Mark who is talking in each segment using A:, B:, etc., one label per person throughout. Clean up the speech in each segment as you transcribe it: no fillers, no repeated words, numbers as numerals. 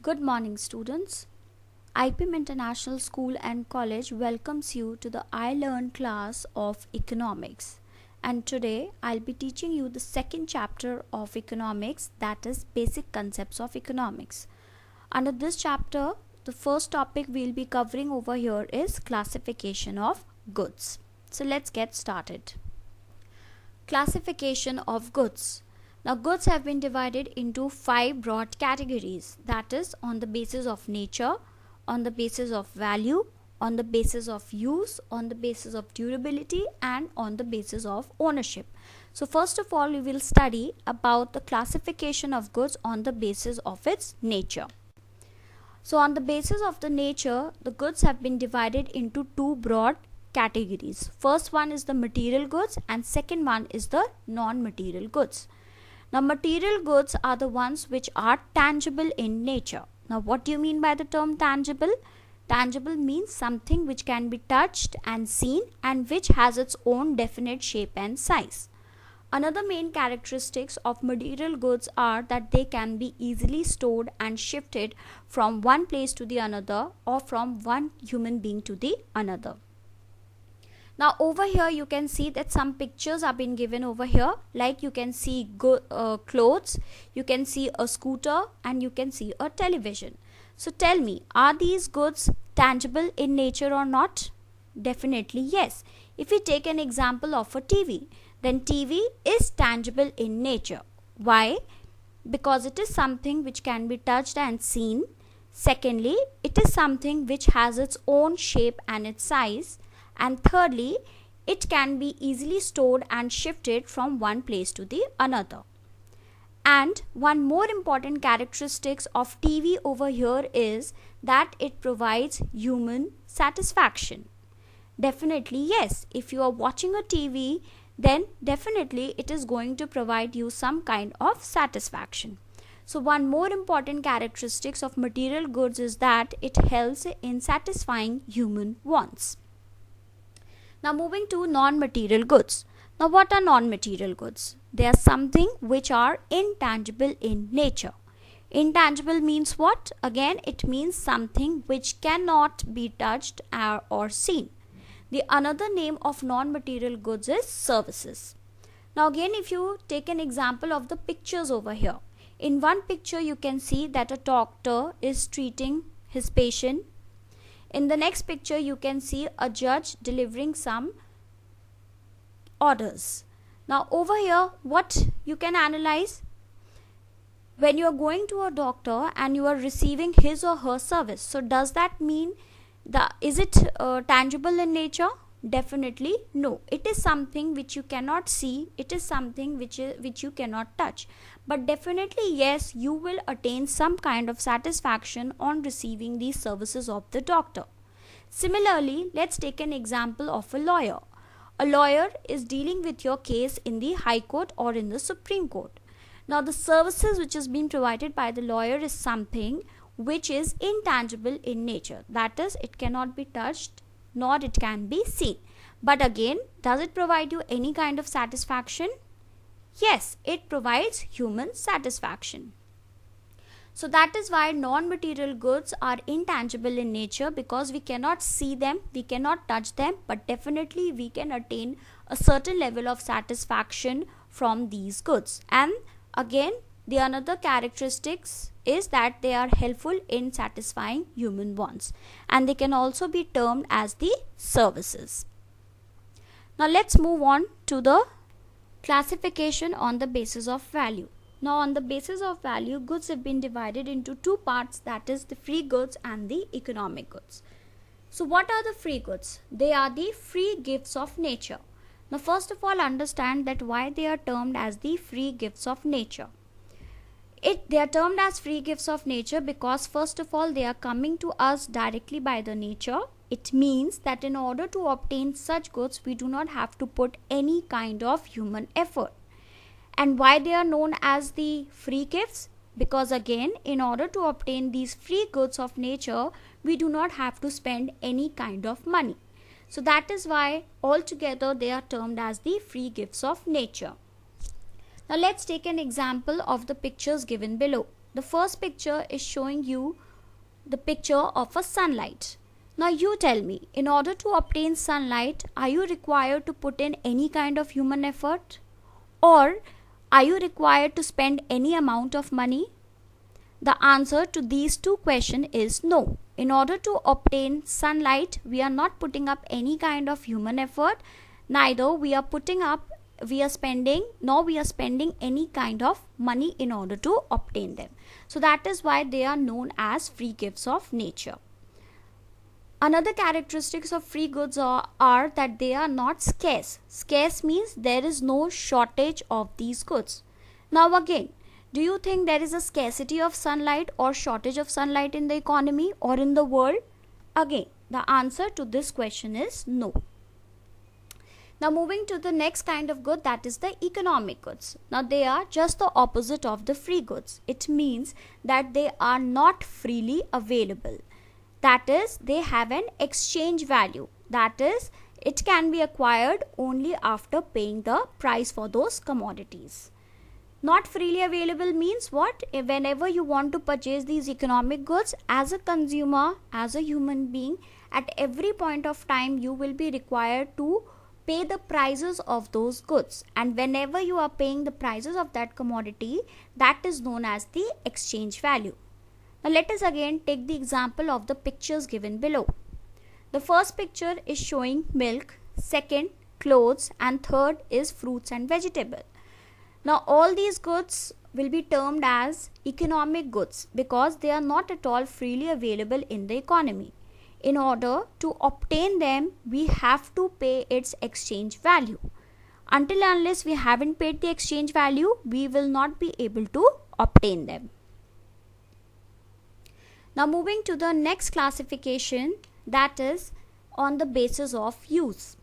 A: Good morning, students. IPM International School and College welcomes you to the I Learn class of Economics. And today I'll be teaching you the second chapter of Economics, that is Basic Concepts of Economics. Under this chapter, the first topic we'll be covering over here is classification of goods. So let's get started. Classification of goods. Now, goods have been divided into 5 broad categories, that is on the basis of nature, on the basis of value, on the basis of use, on the basis of durability, and on the basis of ownership. So first of all, we will study about the classification of goods on the basis of its nature. So on the basis of the nature, the goods have been divided into 2 broad categories. First one is the material goods and second one is the non-material goods. Now, material goods are the ones which are tangible in nature. Now, what do you mean by the term tangible? Tangible means something which can be touched and seen and which has its own definite shape and size. Another main characteristics of material goods are that they can be easily stored and shifted from one place to the another or from one human being to the another. Now over here you can see that some pictures are being given over here, like you can see clothes, you can see a scooter and you can see a television. So tell me, are these goods tangible in nature or not? Definitely yes. If we take an example of a TV, then TV is tangible in nature. Why? Because it is something which can be touched and seen. Secondly, it is something which has its own shape and its size. And thirdly, it can be easily stored and shifted from one place to the another. And one more important characteristics of TV over here is that it provides human satisfaction. Definitely yes, if you are watching a TV, then definitely it is going to provide you some kind of satisfaction. So one more important characteristics of material goods is that it helps in satisfying human wants. Now moving to non-material goods. Now what are non-material goods? They are something which are intangible in nature. Intangible means what? Again, it means something which cannot be touched or seen. The another name of non-material goods is services. Now again, if you take an example of the pictures over here. In one picture you can see that a doctor is treating his patient. In the next picture, you can see a judge delivering some orders. Now, over here, what you can analyze? When you are going to a doctor and you are receiving his or her service, so does that mean is it tangible in nature? Definitely no. It is something which you cannot see. It is something which you cannot touch. But definitely yes, you will attain some kind of satisfaction on receiving these services of the doctor. Similarly, let's take an example of a lawyer. A lawyer is dealing with your case in the High Court or in the Supreme Court. Now the services which is being provided by the lawyer is something which is intangible in nature. That is, it cannot be touched nor it can be seen. But again, does it provide you any kind of satisfaction? Yes, it provides human satisfaction. So that is why non-material goods are intangible in nature, because we cannot see them, we cannot touch them, but definitely we can attain a certain level of satisfaction from these goods. And again, the another characteristics is that they are helpful in satisfying human wants, and they can also be termed as the services. Now let's move on to the classification on the basis of value. Now on the basis of value, goods have been divided into 2 parts, that is the free goods and the economic goods. So what are the free goods? They are the free gifts of nature. Now first of all, understand that why they are termed as the free gifts of nature. They are termed as free gifts of nature because first of all, they are coming to us directly by the nature. It means that in order to obtain such goods, we do not have to put any kind of human effort. And why they are known as the free gifts? Because again, in order to obtain these free goods of nature, we do not have to spend any kind of money. So that is why altogether they are termed as the free gifts of nature. Now let's take an example of the pictures given below. The first picture is showing you the picture of a sunlight. Now you tell me, in order to obtain sunlight, are you required to put in any kind of human effort? Or are you required to spend any amount of money? The answer to these two questions is no. In order to obtain sunlight, we are not putting up any kind of human effort. Neither we are spending any kind of money in order to obtain them. So that is why they are known as free gifts of nature. Another characteristics of free goods are that they are not scarce. Scarce means there is no shortage of these goods. Now again, do you think there is a scarcity of sunlight or shortage of sunlight in the economy or in the world? Again, the answer to this question is no. Now moving to the next kind of good, that is the economic goods. Now they are just the opposite of the free goods. It means that they are not freely available. That is, they have an exchange value. That is, it can be acquired only after paying the price for those commodities. Not freely available means what? Whenever you want to purchase these economic goods, as a consumer, as a human being, at every point of time you will be required to pay the prices of those goods. And whenever you are paying the prices of that commodity, that is known as the exchange value. Now let us again take the example of the pictures given below. The first picture is showing milk, second clothes, and third is fruits and vegetables. Now all these goods will be termed as economic goods because they are not at all freely available in the economy. In order to obtain them, we have to pay its exchange value. Until and unless we haven't paid the exchange value, we will not be able to obtain them. Now moving to the next classification, that is on the basis of use.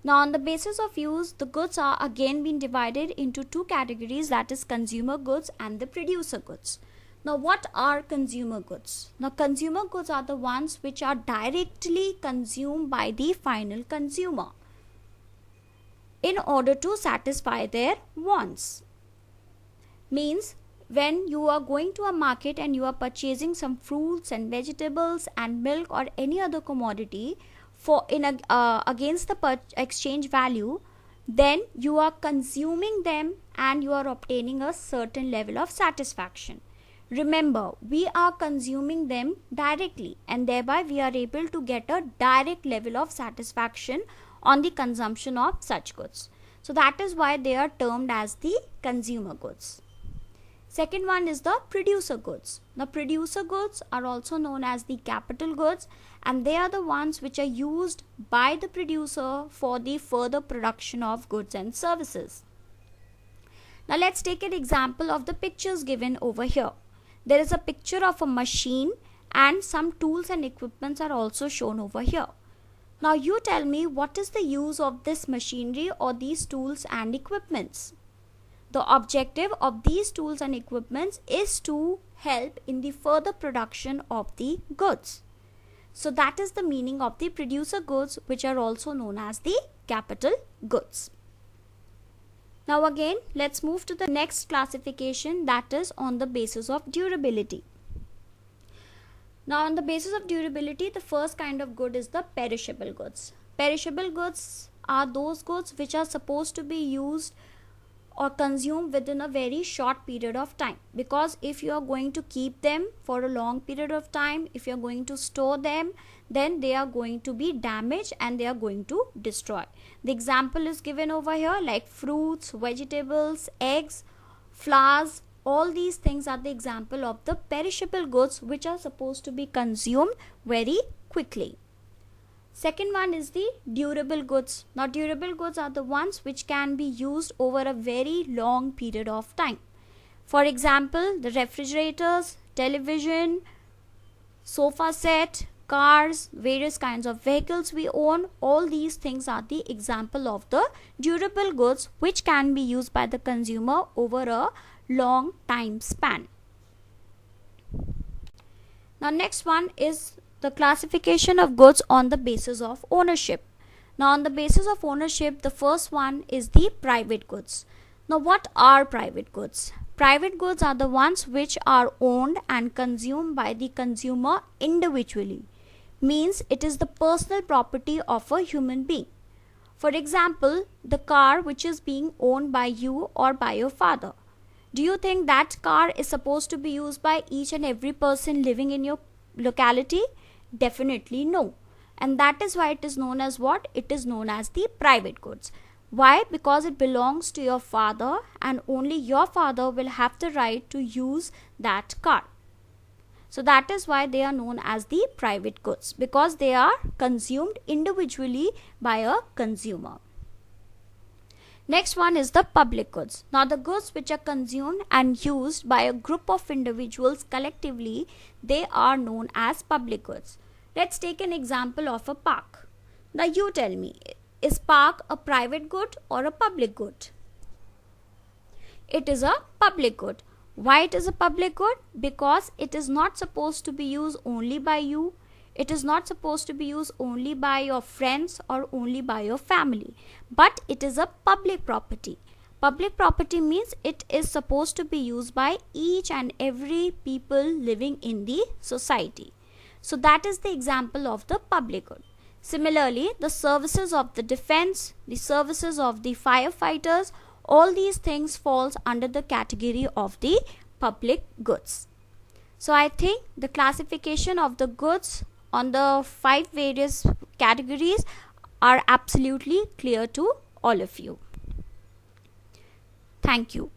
A: Now on the basis of use, the goods are again being divided into two categories, that is consumer goods and the producer goods. Now what are consumer goods? Now consumer goods are the ones which are directly consumed by the final consumer in order to satisfy their wants. Means when you are going to a market and you are purchasing some fruits and vegetables and milk or any other commodity against the exchange value, then you are consuming them and you are obtaining a certain level of satisfaction. Remember, we are consuming them directly and thereby we are able to get a direct level of satisfaction on the consumption of such goods. So that is why they are termed as the consumer goods. Second one is the producer goods. The producer goods are also known as the capital goods, and they are the ones which are used by the producer for the further production of goods and services. Now let's take an example of the pictures given over here. There is a picture of a machine and some tools and equipments are also shown over here. Now you tell me, what is the use of this machinery or these tools and equipments? The objective of these tools and equipments is to help in the further production of the goods. So that is the meaning of the producer goods, which are also known as the capital goods. Now again, let's move to the next classification, that is on the basis of durability. Now on the basis of durability, the first kind of good is the perishable goods. Perishable goods are those goods which are supposed to be used or consumed within a very short period of time, because if you are going to keep them for a long period of time, if you are going to store them, then they are going to be damaged and they are going to destroy. The example is given over here, like fruits, vegetables, eggs, flowers. All these things are the example of the perishable goods which are supposed to be consumed very quickly. Second one is the durable goods. Now durable goods are the ones which can be used over a very long period of time. For example, the refrigerators, television, sofa set, cars, various kinds of vehicles we own, all these things are the example of the durable goods which can be used by the consumer over a long time span. Now next one is the classification of goods on the basis of ownership. Now on the basis of ownership, the first one is the private goods. Now what are private goods? Private goods are the ones which are owned and consumed by the consumer individually. Means it is the personal property of a human being. For example, the car which is being owned by you or by your father. Do you think that car is supposed to be used by each and every person living in your locality? Definitely no. And that is why it is known as what? It is known as the private goods. Why? Because it belongs to your father and only your father will have the right to use that car. So that is why they are known as the private goods, because they are consumed individually by a consumer. Next one is the public goods. Now the goods which are consumed and used by a group of individuals collectively, they are known as public goods. Let's take an example of a park. Now you tell me, is park a private good or a public good? It is a public good. Why it is a public good? Because it is not supposed to be used only by you. It is not supposed to be used only by your friends or only by your family. But it is a public property. Public property means it is supposed to be used by each and every people living in the society. So that is the example of the public good. Similarly, the services of the defense, the services of the firefighters, all these things falls under the category of the public goods. So I think the classification of the goods on the 5 various categories are absolutely clear to all of you. Thank you.